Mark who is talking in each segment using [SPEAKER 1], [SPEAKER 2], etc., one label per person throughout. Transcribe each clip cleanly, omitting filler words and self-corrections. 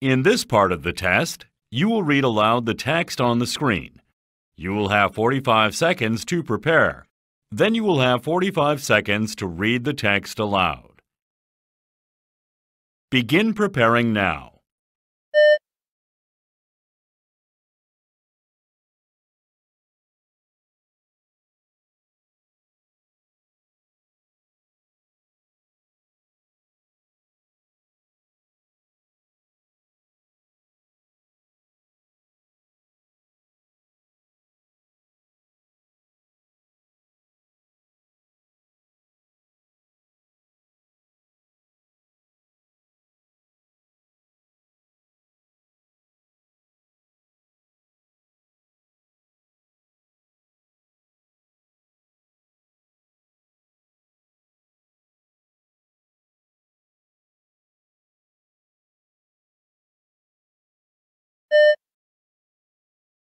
[SPEAKER 1] In this part of the test, you will read aloud the text on the screen. You will have 45 seconds to prepare. Then you will have 45 seconds to read the text aloud. Begin preparing now.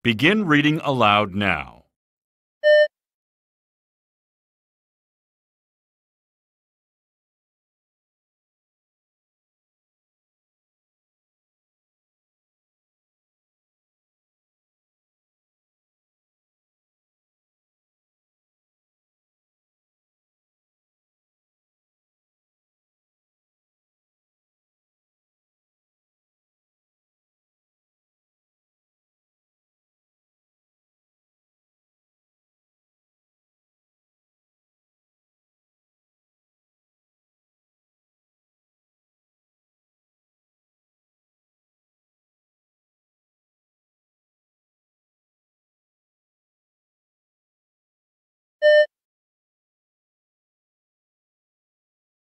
[SPEAKER 1] Begin reading aloud now.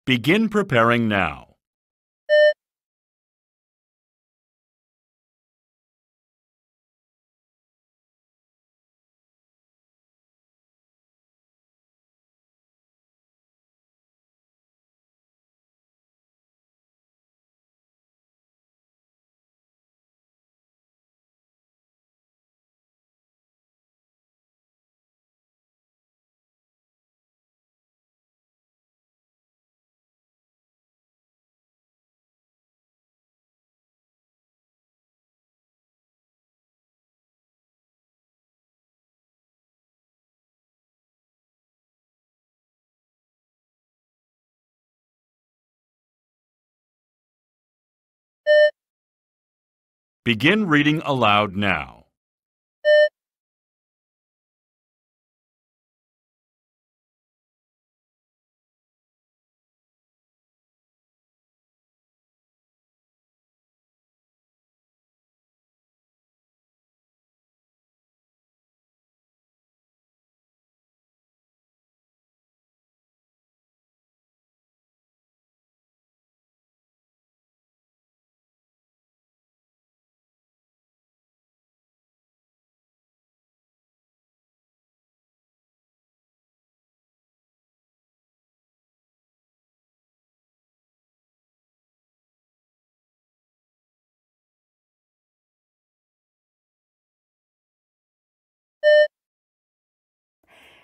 [SPEAKER 1] Begin preparing now. Begin reading aloud now.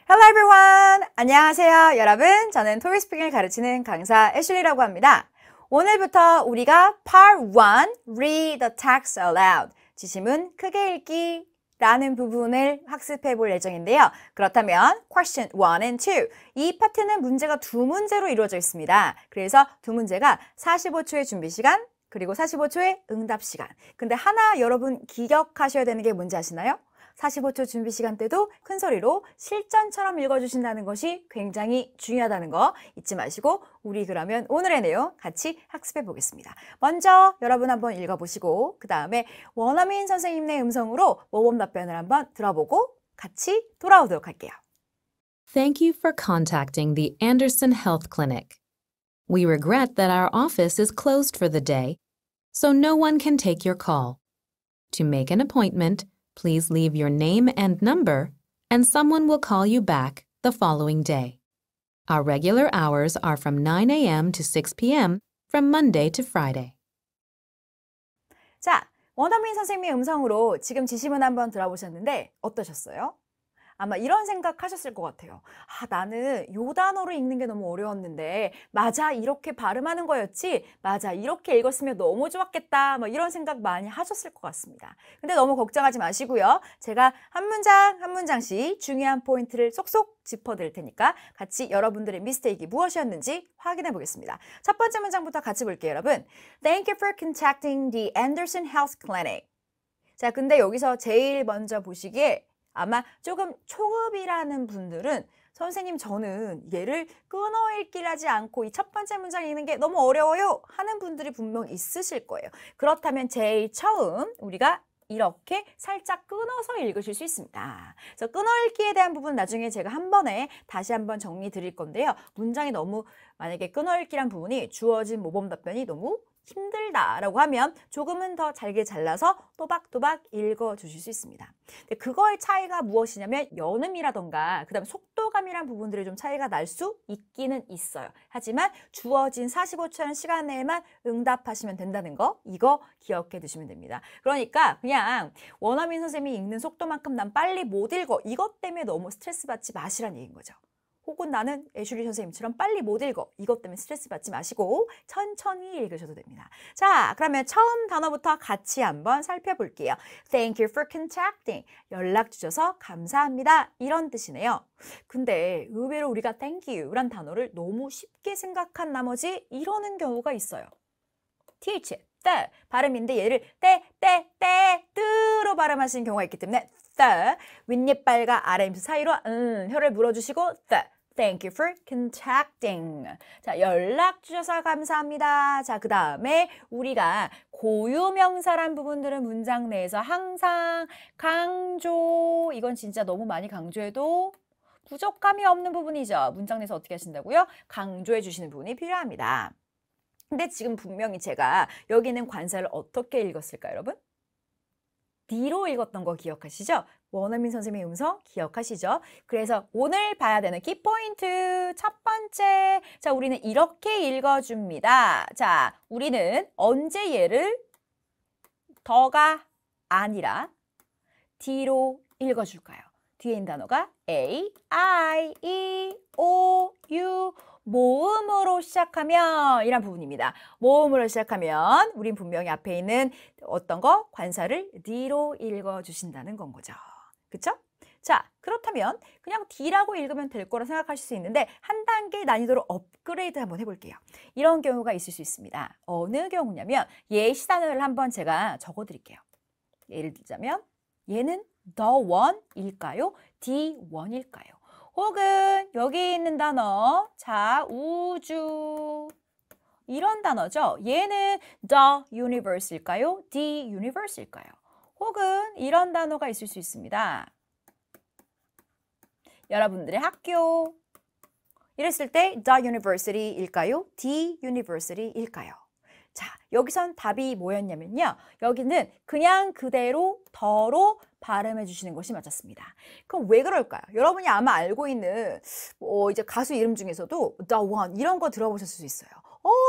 [SPEAKER 2] Hello everyone! 안녕하세요 여러분. 저는 토익 스피킹을 가르치는 강사 애슐리라고 합니다. 오늘부터 우리가 Part 1 Read the text aloud 지시문 크게 읽기 라는 부분을 학습해 볼 예정인데요. 그렇다면 Question 1 and 2 이 파트는 문제가 두 문제로 이루어져 있습니다. 그래서 두 문제가 45초의 준비 시간 그리고 45초의 응답 시간. 근데 하나 여러분 기억하셔야 되는 게 뭔지 아시나요? 45초 준비 시간 때도 큰 소리로 실전처럼 읽어주신다는 것이 굉장히 중요하다는 거 잊지 마시고 우리 그러면 오늘의 내용 같이 학습해 보겠습니다. 먼저 여러분 한번 읽어보시고 그 다음에 원어민 선생님의 음성으로 모범 답변을 한번 들어보고 같이 돌아오도록 할게요.
[SPEAKER 3] Thank you for contacting the Anderson Health Clinic. We regret that our office is closed for the day, so no one can take your call. To make an appointment, please leave your name and number, and someone will call you back the following day. Our regular hours are from 9 a.m. to 6 p.m. from Monday to Friday.
[SPEAKER 2] 자, 원어민 선생님의 음성으로 지금 지시문 한번 들어보셨는데 어떠셨어요? 아마 이런 생각하셨을 것 같아요. 아, 나는 요 단어를 읽는 게 너무 어려웠는데 맞아, 이렇게 발음하는 거였지? 맞아, 이렇게 읽었으면 너무 좋았겠다. 뭐 이런 생각 많이 하셨을 것 같습니다. 근데 너무 걱정하지 마시고요. 제가 한 문장 한 문장씩 중요한 포인트를 쏙쏙 짚어드릴 테니까 같이 여러분들의 미스테이크가 무엇이었는지 확인해 보겠습니다. 첫 번째 문장부터 같이 볼게요, 여러분. Thank you for contacting the Anderson Health Clinic. 자, 근데 여기서 제일 먼저 보시기에 아마 조금 초급이라는 분들은 선생님 저는 얘를 끊어 읽기를 하지 않고 이 첫 번째 문장 읽는 게 너무 어려워요 하는 분들이 분명 있으실 거예요. 그렇다면 제일 처음 우리가 이렇게 살짝 끊어서 읽으실 수 있습니다. 그래서 끊어 읽기에 대한 부분 나중에 제가 한 번에 다시 한번 정리 드릴 건데요. 문장이 너무 만약에 끊어 읽기란 부분이 주어진 모범 답변이 너무 힘들다라고 하면 조금은 더 잘게 잘라서 또박또박 읽어주실 수 있습니다. 근데 그거의 차이가 무엇이냐면 연음이라던가 그다음에 속도감이란 부분들이 좀 차이가 날 수 있기는 있어요. 하지만 주어진 45초라는 시간 내에만 응답하시면 된다는 거 이거 기억해 두시면 됩니다. 그러니까 그냥 원어민 선생님이 읽는 속도만큼 난 빨리 못 읽어 이것 때문에 너무 스트레스 받지 마시라는 얘기인 거죠. 혹은 나는 애슐리 선생님처럼 빨리 못 읽어. 이것 때문에 스트레스 받지 마시고 천천히 읽으셔도 됩니다. 자, 그러면 처음 단어부터 같이 한번 살펴볼게요. Thank you for contacting. 연락 주셔서 감사합니다. 이런 뜻이네요. 근데 의외로 우리가 thank you란 단어를 너무 쉽게 생각한 나머지 이러는 경우가 있어요. th, the 발음인데 얘를 뜨로 발음하시는 경우가 있기 때문에 the 윗니빨과 아랫입 사이로 혀를 물어주시고 Thank you for contacting. 자, 연락 주셔서 감사합니다. 자, 그 다음에 우리가 고유명사란 부분들은 문장 내에서 항상 강조, 이건 진짜 너무 많이 강조해도 부족함이 없는 부분이죠. 문장 내에서 어떻게 하신다고요? 강조해 주시는 부분이 필요합니다. 근데 지금 분명히 제가 여기 있는 관사를 어떻게 읽었을까요, 여러분? D로 읽었던 거 기억하시죠? 원어민 선생님의 음성 기억하시죠? 그래서 오늘 봐야 되는 키포인트 첫 번째. 자, 우리는 이렇게 읽어줍니다. 자, 우리는 언제 얘를 더가 아니라 D로 읽어줄까요? 뒤에 있는 단어가 A, I, E, O, U 모음으로 시작하면 이란 부분입니다. 모음으로 시작하면 우린 분명히 앞에 있는 어떤 거 관사를 D로 읽어주신다는 건 거죠. 그쵸? 자, 그렇다면 그냥 D라고 읽으면 될 거라 생각하실 수 있는데 한 단계 난이도로 업그레이드 한번 해볼게요. 이런 경우가 있을 수 있습니다. 어느 경우냐면 예시 단어를 한번 제가 적어드릴게요. 예를 들자면 얘는 the one일까요? the one일까요? 혹은 여기 있는 단어, 자, 우주 이런 단어죠. 얘는 the universe일까요? the universe일까요? 혹은 이런 단어가 있을 수 있습니다. 여러분들의 학교 이랬을 때 the university일까요? the university일까요? 자, 여기선 답이 뭐였냐면요. 여기는 그냥 그대로 더로 발음해 주시는 것이 맞았습니다. 그럼 왜 그럴까요? 여러분이 아마 알고 있는 이제 가수 이름 중에서도 The One 이런 거 들어보셨을 수 있어요.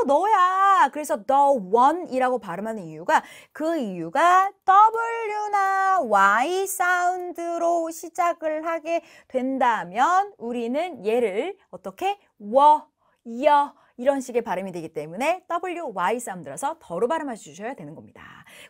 [SPEAKER 2] 너야. 그래서 The One이라고 발음하는 이유가 그 이유가 W나 Y 사운드로 시작을 하게 된다면 우리는 얘를 어떻게 여 이런 식의 발음이 되기 때문에 WY 사운드라서 더로 발음해 주셔야 되는 겁니다.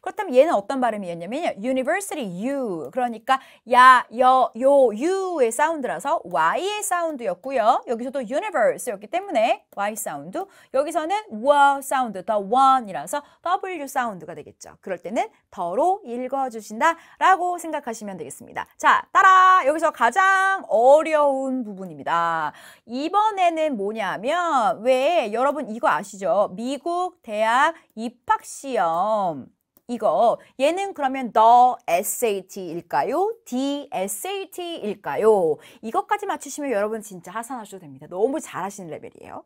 [SPEAKER 2] 그렇다면 얘는 어떤 발음이었냐면요. University U 그러니까 야, 여, 요, U의 사운드라서 Y의 사운드였고요. 여기서도 Universe였기 때문에 Y 사운드 여기서는 W 사운드, The One이라서 W 사운드가 되겠죠. 그럴 때는 더로 읽어주신다라고 생각하시면 되겠습니다. 자, 따라 여기서 가장 어려운 부분입니다. 이번에는 뭐냐면 왜 여러분 이거 아시죠? 미국 대학 입학시험 이거 얘는 그러면 the SAT일까요? the SAT일까요? 이것까지 맞추시면 여러분 진짜 하산하셔도 됩니다. 너무 잘하시는 레벨이에요.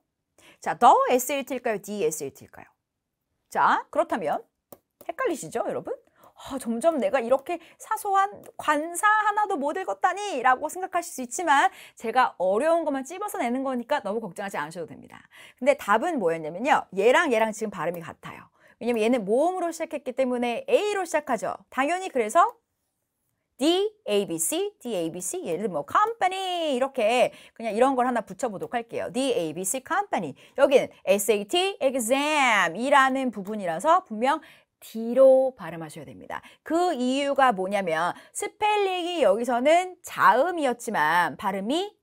[SPEAKER 2] 자, the SAT일까요? the SAT일까요? 자, 그렇다면 헷갈리시죠, 여러분? 점점 내가 이렇게 사소한 관사 하나도 못 읽었다니 라고 생각하실 수 있지만 제가 어려운 것만 찝어서 내는 거니까 너무 걱정하지 않으셔도 됩니다. 근데 답은 뭐였냐면요. 얘랑 지금 발음이 같아요. 왜냐면 얘는 모음으로 시작했기 때문에 A로 시작하죠. 당연히 그래서 D, A, B, C, D, A, B, C. 예를 들면 뭐 company 이렇게 그냥 이런 걸 하나 붙여보도록 할게요. D, A, B, C, company. 여기는 SAT, exam이라는 부분이라서 분명 D로 발음하셔야 됩니다. 그 이유가 뭐냐면 스펠링이 여기서는 자음이었지만 발음이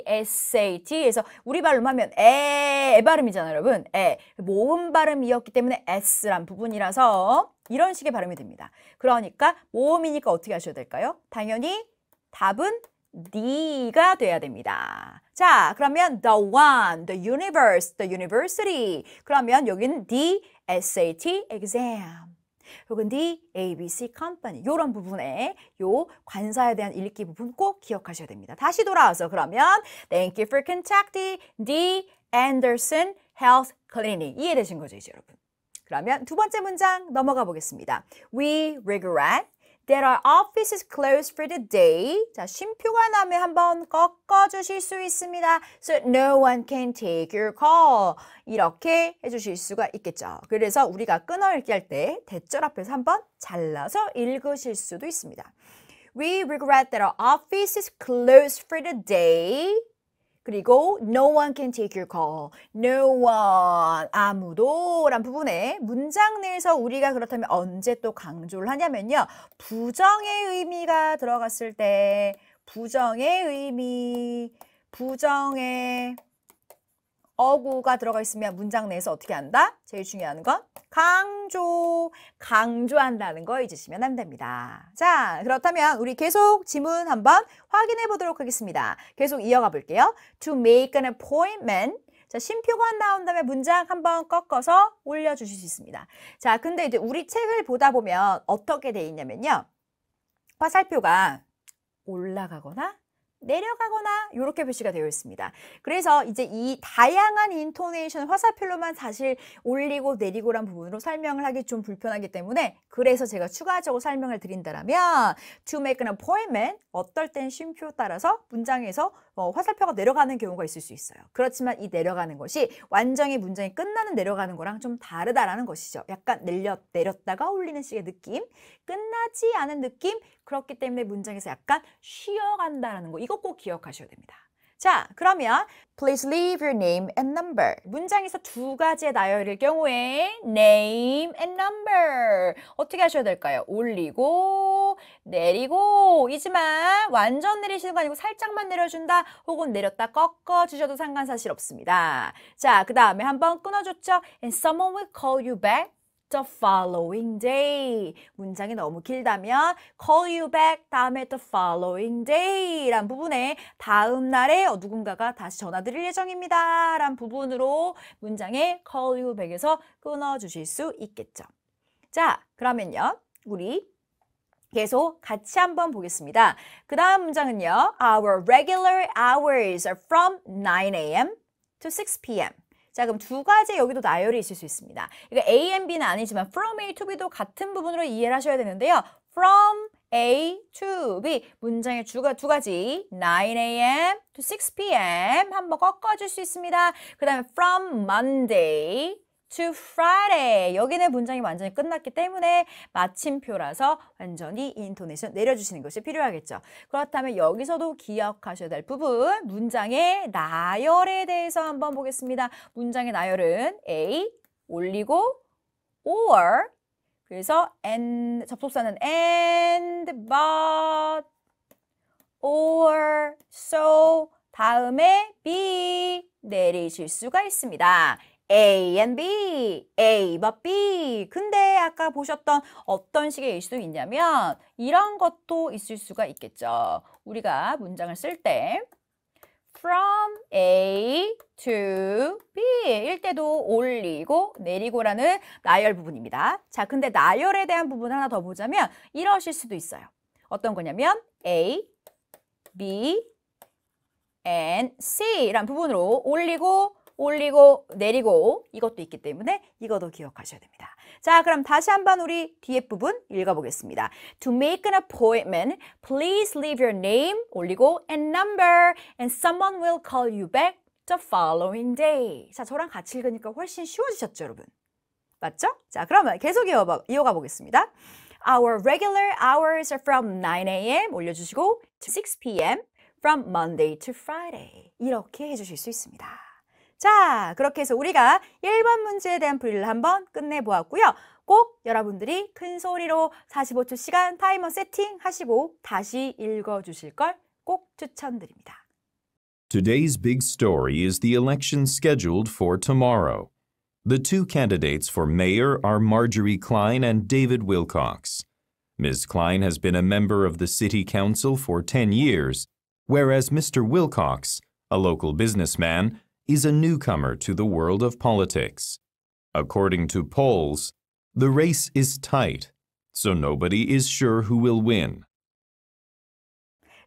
[SPEAKER 2] DSAT에서 우리 발음 하면 에 발음이잖아요, 여러분. 에. 모음 발음이었기 때문에 S란 부분이라서 이런 식의 발음이 됩니다. 그러니까 모음이니까 어떻게 하셔야 될까요? 당연히 답은 D가 돼야 됩니다. 자, 그러면 the one, the universe, the university. 그러면 여기는 the SAT exam. 혹은 the ABC company. 이런 부분에 요 관사에 대한 읽기 부분 꼭 기억하셔야 됩니다. 다시 돌아와서 그러면 Thank you for contacting the Anderson Health Clinic. 이해되신 거죠, 이제 여러분? 그러면 두 번째 문장 넘어가 보겠습니다. We regret that our office is closed for the day. 자, 쉼표가 나면 한번 꺾어주실 수 있습니다. So no one can take your call. 이렇게 해주실 수가 있겠죠. 그래서 우리가 끊어읽기 할 때 대절 앞에서 한번 잘라서 읽으실 수도 있습니다. We regret that our office is closed for the day. 그리고 no one can take your call. No one, 아무도 란 부분에 문장 내에서 우리가 그렇다면 언제 또 강조를 하냐면요. 부정의 의미가 들어갔을 때 부정의 의미, 부정의 어구가 들어가 있으면 문장 내에서 어떻게 한다? 제일 중요한 건 강조한다는 거 잊으시면 안 됩니다. 자, 그렇다면 우리 계속 지문 한번 확인해 보도록 하겠습니다. 계속 이어가 볼게요. To make an appointment. 자, 쉼표가 나온 다음에 문장 한번 꺾어서 올려주실 수 있습니다. 자, 근데 이제 우리 책을 보다 보면 어떻게 돼 있냐면요. 화살표가 올라가거나 내려가거나 이렇게 표시가 되어 있습니다. 그래서 이제 이 다양한 인토네이션 화살표로만 사실 올리고 내리고란 부분으로 설명을 하기 좀 불편하기 때문에 그래서 제가 추가적으로 설명을 드린다면 to make an appointment 어떨 땐 쉼표 따라서 문장에서 화살표가 내려가는 경우가 있을 수 있어요. 그렇지만 이 내려가는 것이 완전히 문장이 끝나는 내려가는 거랑 좀 다르다라는 것이죠. 약간 내렸다가 올리는 식의 느낌, 끝나지 않은 느낌, 그렇기 때문에 문장에서 약간 쉬어간다라는 거 이거 꼭 기억하셔야 됩니다. 자, 그러면 Please leave your name and number. 문장에서 두 가지의 나열일 경우에 name and number 어떻게 하셔야 될까요? 올리고 내리고 이지만 완전 내리시는 거 아니고 살짝만 내려준다 혹은 내렸다 꺾어주셔도 상관사실 없습니다. 자, 그 다음에 한번 끊어줬죠? And someone will call you back the following day. 문장이 너무 길다면 call you back 다음에 the following day 란 부분에 다음 날에 누군가가 다시 전화드릴 예정입니다 란 부분으로 문장에 call you back에서 끊어주실 수 있겠죠. 자, 그러면요. 우리 계속 같이 한번 보겠습니다. 그 다음 문장은요. Our regular hours are from 9 a.m. to 6 p.m. 자, 그럼 두 가지 여기도 나열이 있을 수 있습니다. 이거 A and B는 아니지만 from A to B도 같은 부분으로 이해를 하셔야 되는데요. From A to B 문장의 두 가지 9 a.m. to 6 p.m. 한번 꺾어줄 수 있습니다. 그 다음에 from Monday to Friday 여기는 문장이 완전히 끝났기 때문에 마침표라서 완전히 인토네이션 내려주시는 것이 필요하겠죠. 그렇다면 여기서도 기억하셔야 될 부분 문장의 나열에 대해서 한번 보겠습니다. 문장의 나열은 A 올리고 or 그래서 and 접속사는 and but or so 다음에 B 내리실 수가 있습니다. A and B, A but B. 근데 아까 보셨던 어떤 식의 일수도 있냐면 이런 것도 있을 수가 있겠죠. 우리가 문장을 쓸 때 from A to B일 때도 올리고 내리고라는 나열 부분입니다. 자, 근데 나열에 대한 부분 하나 더 보자면 이러실 수도 있어요. 어떤 거냐면 A, B, and C란 부분으로 올리고 내리고 이것도 있기 때문에 이것도 기억하셔야 됩니다. 자, 그럼 다시 한번 우리 뒤에 부분 읽어보겠습니다. To make an appointment, please leave your name 올리고 and number and someone will call you back the following day. 자, 저랑 같이 읽으니까 훨씬 쉬워지셨죠, 여러분? 맞죠? 자, 그러면 계속 이어가 보겠습니다. Our regular hours are from 9 a.m. 올려주시고 to 6 p.m. from Monday to Friday. 이렇게 해주실 수 있습니다. 자, 그렇게 해서 우리가 1번 문제에 대한 풀이를 한번 끝내보았고요. 꼭 여러분들이 큰 소리로 45초 시간 타이머 세팅하시고 다시 읽어주실 걸 꼭 추천드립니다.
[SPEAKER 4] Today's big story is the election scheduled for tomorrow. The two candidates for mayor are Marjorie Klein and David Wilcox. Ms. Klein has been a member of the city council for 10 years, whereas Mr. Wilcox, a local businessman, is a newcomer to the world of politics. According to polls, the race is tight, so nobody is sure who will win.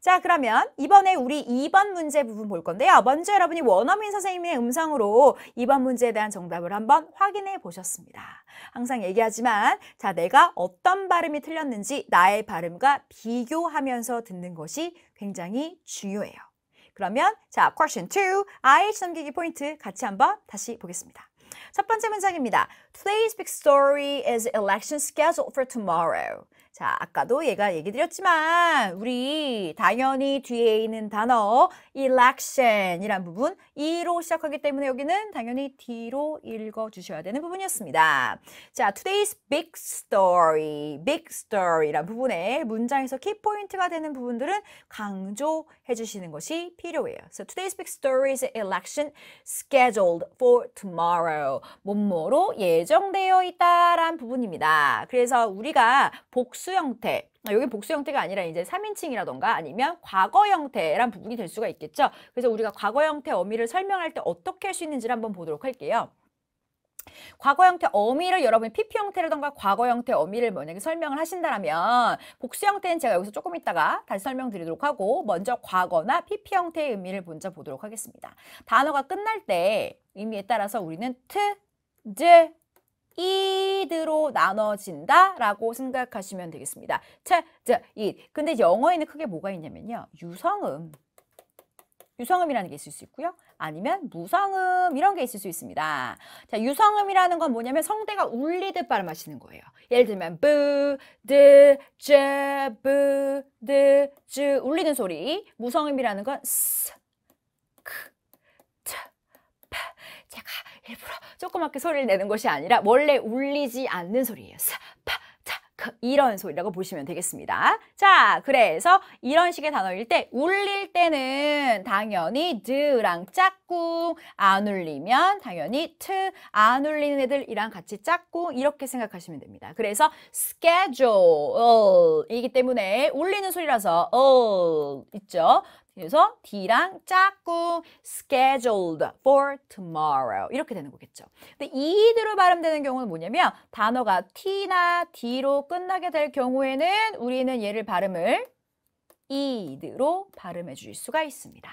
[SPEAKER 2] 자, 그러면 이번에 우리 2번 문제 부분 볼 건데요. 먼저 여러분이 원어민 선생님의 음성으로 2번 문제에 대한 정답을 한번 확인해 보셨습니다. 항상 얘기하지만 자, 내가 어떤 발음이 틀렸는지 나의 발음과 비교하면서 듣는 것이 굉장히 중요해요. 그러면 자, question 2, IH 넘기기 포인트 같이 한번 다시 보겠습니다. 첫 번째 문장입니다. Today's big story is election scheduled for tomorrow. 자, 아까도 얘가 얘기 드렸지만 우리 당연히 뒤에 있는 단어 election이란 부분 E로 시작하기 때문에 여기는 당연히 D로 읽어주셔야 되는 부분이었습니다. 자, today's big story란 부분에 문장에서 키포인트가 되는 부분들은 강조해 주시는 것이 필요해요. So today's big story is election scheduled for tomorrow. 뭐뭐로 예정되어 있다란 부분입니다. 그래서 우리가 복수 형태, 여기 복수 형태가 아니라 이제 3인칭이라던가 아니면 과거 형태란 부분이 될 수가 있겠죠. 그래서 우리가 과거 형태 어미를 설명할 때 어떻게 할 수 있는지를 한번 보도록 할게요. 과거 형태 어미를 여러분이 PP 형태라던가 과거 형태 어미를 만약에 설명을 하신다면 복수 형태는 제가 여기서 조금 있다가 다시 설명드리도록 하고 먼저 과거나 PP 형태의 의미를 먼저 보도록 하겠습니다. 단어가 끝날 때 의미에 따라서 우리는 이드로 나눠진다라고 생각하시면 되겠습니다. 근데 영어에는 크게 뭐가 있냐면요. 유성음이라는 게 있을 수 있고요. 아니면 무성음 이런 게 있을 수 있습니다. 자, 유성음이라는 건 뭐냐면 성대가 울리듯 발음하시는 거예요. 예를 들면 부, 드, 쯔, 부, 드, 쯔 울리는 소리. 무성음이라는 건 스, 크, 트, 파. 제가 일부러 조그맣게 소리를 내는 것이 아니라 원래 울리지 않는 소리예요. 사, 파, 타, 크 이런 소리라고 보시면 되겠습니다. 자, 그래서 이런 식의 단어일 때 울릴 때는 당연히 드랑 짝꿍, 안 울리면 당연히 트, 안 울리는 애들이랑 같이 짝꿍 이렇게 생각하시면 됩니다. 그래서 schedule이기 때문에 울리는 소리라서 있죠. 그래서 D랑 짝꿍 scheduled for tomorrow 이렇게 되는 거겠죠. 근데 이드로 발음되는 경우는 뭐냐면 단어가 T나 D로 끝나게 될 경우에는 우리는 얘를 발음을 이드로 발음해 주실 수가 있습니다.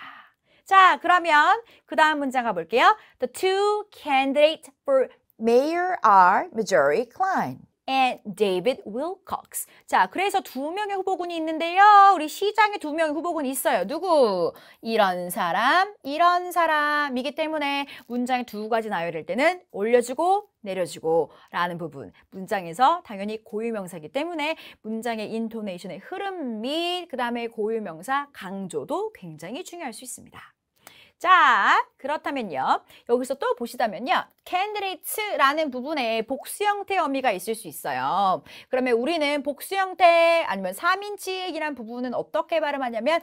[SPEAKER 2] 자, 그러면 그 다음 문장 가볼게요. The two candidates for mayor are Marjorie Klein and David Wilcox. 자, 그래서 두 명의 후보군이 있는데요. 우리 시장에 두 명의 후보군이 있어요. 누구? 이런 사람이기 때문에 문장에 두 가지 나열될 때는 올려주고 내려주고 라는 부분. 문장에서 당연히 고유명사이기 때문에 문장의 인토네이션의 흐름 및 그 다음에 고유명사 강조도 굉장히 중요할 수 있습니다. 자, 그렇다면요. 여기서 또 보시다면요. candidates라는 부분에 복수 형태의 어미가 있을 수 있어요. 그러면 우리는 복수 형태 아니면 3인칭이란 부분은 어떻게 발음하냐면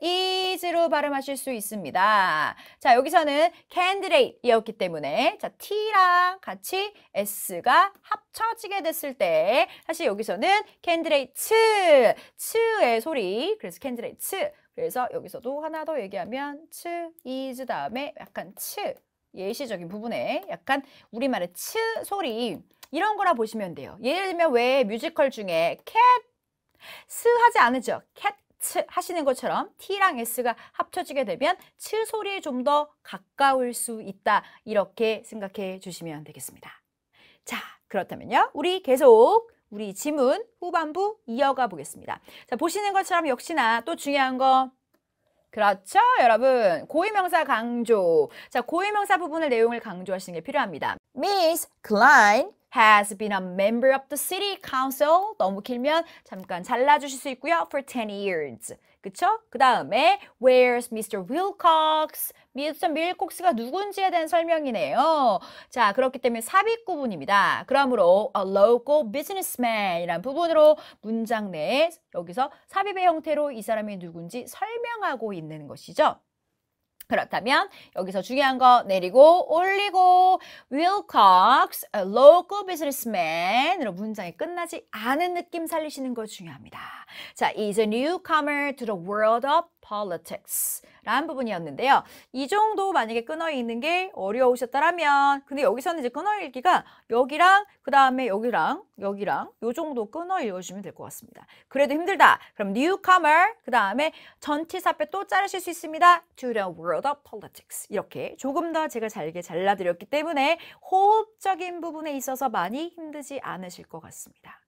[SPEAKER 2] is로 발음하실 수 있습니다. 자, 여기서는 candidate이었기 때문에 자, T랑 같이 S가 합쳐지게 됐을 때 사실 여기서는 candidate, 츠의 소리. 그래서 candidate 그래서 여기서도 하나 더 얘기하면 츠, is 다음에 약간 츠, 예시적인 부분에 약간 우리말의 츠 소리 이런 거라 보시면 돼요. 예를 들면 왜 뮤지컬 중에 캣, 스 하지 않으죠? 캣, 츠 하시는 것처럼 T랑 S가 합쳐지게 되면 츠 소리에 좀 더 가까울 수 있다. 이렇게 생각해 주시면 되겠습니다. 자, 그렇다면요. 우리 계속 우리 지문 후반부 이어가 보겠습니다. 자, 보시는 것처럼 역시나 또 중요한 거 그렇죠, 여러분. 고유명사 강조. 자, 고유명사 부분을 내용을 강조하시는 게 필요합니다. Miss Klein has been a member of the city council. 너무 길면 잠깐 잘라주실 수 있고요. For 10 years. 그쵸? 그 다음에 Where's Mr. Wilcox? Mr. Wilcox가 누군지에 대한 설명이네요. 자, 그렇기 때문에 삽입 구분입니다. 그러므로 a local businessman이라는 부분으로 문장 내에 여기서 삽입의 형태로 이 사람이 누군지 설명하고 있는 것이죠. 그렇다면 여기서 중요한 거 내리고 올리고 Wilcox, a local businessman으로 문장이 끝나지 않은 느낌 살리시는 거 중요합니다. 자, is a newcomer to the world of politics 라는 부분이었는데요. 이 정도 만약에 끊어 읽는 게 어려우셨다라면 근데 여기서는 이제 끊어 읽기가 여기랑 그 다음에 여기랑 요 정도 끊어 읽어주시면 될 것 같습니다. 그래도 힘들다. 그럼 newcomer 그 다음에 전치사 앞에 또 자르실 수 있습니다. to the world of politics 이렇게 조금 더 제가 잘게 잘라드렸기 때문에 호흡적인 부분에 있어서 많이 힘들지 않으실 것 같습니다.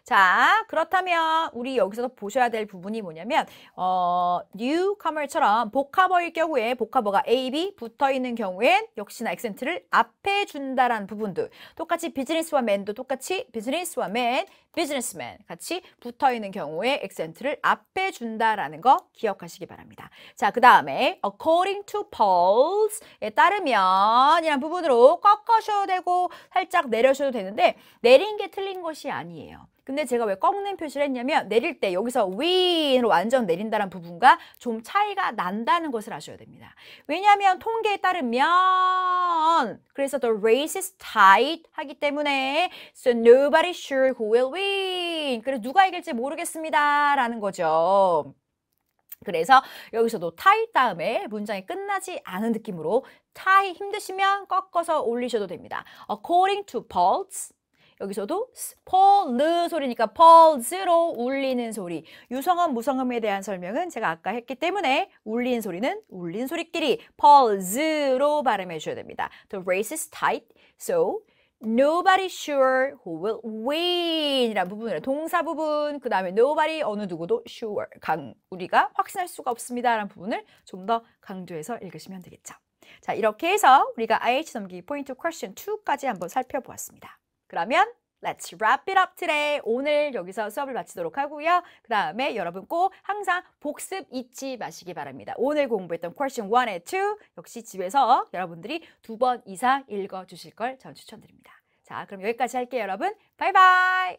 [SPEAKER 2] 자, 그렇다면 우리 여기서 보셔야 될 부분이 뭐냐면 newcomer처럼 복합어일 경우에 복합어가 A, B 붙어있는 경우엔 역시나 액센트를 앞에 준다라는 부분들 똑같이 비즈니스와 맨도 똑같이 비즈니스와 맨, businessman 같이 붙어있는 경우에 액센트를 앞에 준다라는 거 기억하시기 바랍니다. 자, 그 다음에 according to polls 에 따르면 이란 부분으로 꺾으셔도 되고 살짝 내려셔도 되는데 내린 게 틀린 것이 아니에요. 근데 제가 왜 꺾는 표시를 했냐면 내릴 때 여기서 win으로 완전 내린다는 부분과 좀 차이가 난다는 것을 아셔야 됩니다. 왜냐하면 통계에 따르면 그래서 the race is tight 하기 때문에 so nobody's sure who will win. 그래서 누가 이길지 모르겠습니다 라는 거죠. 그래서 여기서도 tie 다음에 문장이 끝나지 않은 느낌으로 tie 힘드시면 꺾어서 올리셔도 됩니다. According to polls 여기서도 폴르 소리니까 폴즈로 울리는 소리. 유성음, 무성음에 대한 설명은 제가 아까 했기 때문에 울리는 소리는 울린 소리끼리 폴즈로 발음해 주셔야 됩니다. The race is tight, so nobody's sure who will win 이란 부분을 동사 부분, 그 다음에 nobody 어느 누구도 sure, 우리가 확신할 수가 없습니다 라는 부분을 좀 더 강조해서 읽으시면 되겠죠. 자, 이렇게 해서 우리가 IH 넘기기 포인트 퀘스천 2까지 한번 살펴보았습니다. 그러면 Let's wrap it up today. 오늘 여기서 수업을 마치도록 하고요. 그 다음에 여러분 꼭 항상 복습 잊지 마시기 바랍니다. 오늘 공부했던 question 1 and 2 역시 집에서 여러분들이 2번 이상 읽어주실 걸 전 추천드립니다. 자, 그럼 여기까지 할게요, 여러분. 바이바이!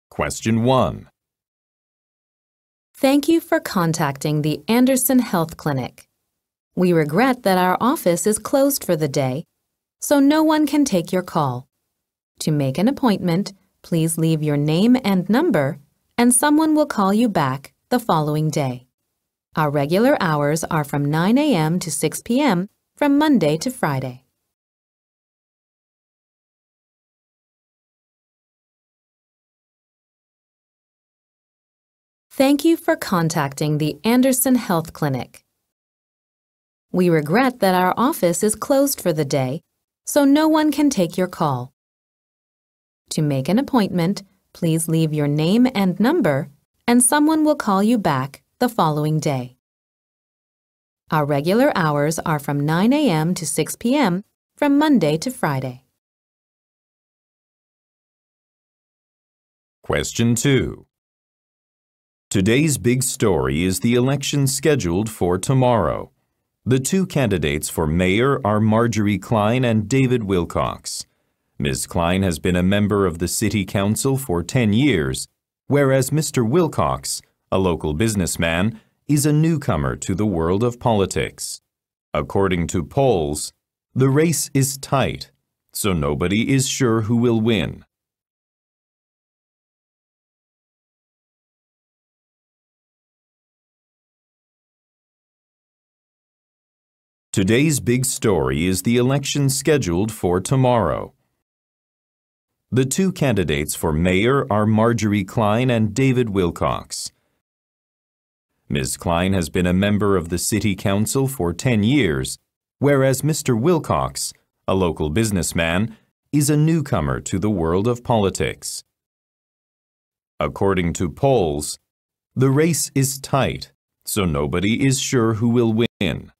[SPEAKER 4] Question 1.
[SPEAKER 3] Thank you for contacting the Anderson Health Clinic. We regret that our office is closed for the day, so no one can take your call. To make an appointment, please leave your name and number, and someone will call you back the following day. Our regular hours are from 9 a.m. to 6 p.m. from Monday to Friday. Thank you for contacting the Anderson Health Clinic. We regret that our office is closed for the day, so no one can take your call. To make an appointment, please leave your name and number, and someone will call you back the following day. Our regular hours are from 9 a.m. to 6 p.m. from Monday to Friday.
[SPEAKER 4] Question 2. Today's big story is the election scheduled for tomorrow. The two candidates for mayor are Marjorie Klein and David Wilcox. Ms. Klein has been a member of the city council for 10 years, whereas Mr. Wilcox, a local businessman, is a newcomer to the world of politics. According to polls, the race is tight, so nobody is sure who will win. Today's big story is the election scheduled for tomorrow. The two candidates for mayor are Marjorie Klein and David Wilcox. Ms. Klein has been a member of the city council for 10 years, whereas Mr. Wilcox, a local businessman, is a newcomer to the world of politics. According to polls, the race is tight, so nobody is sure who will win.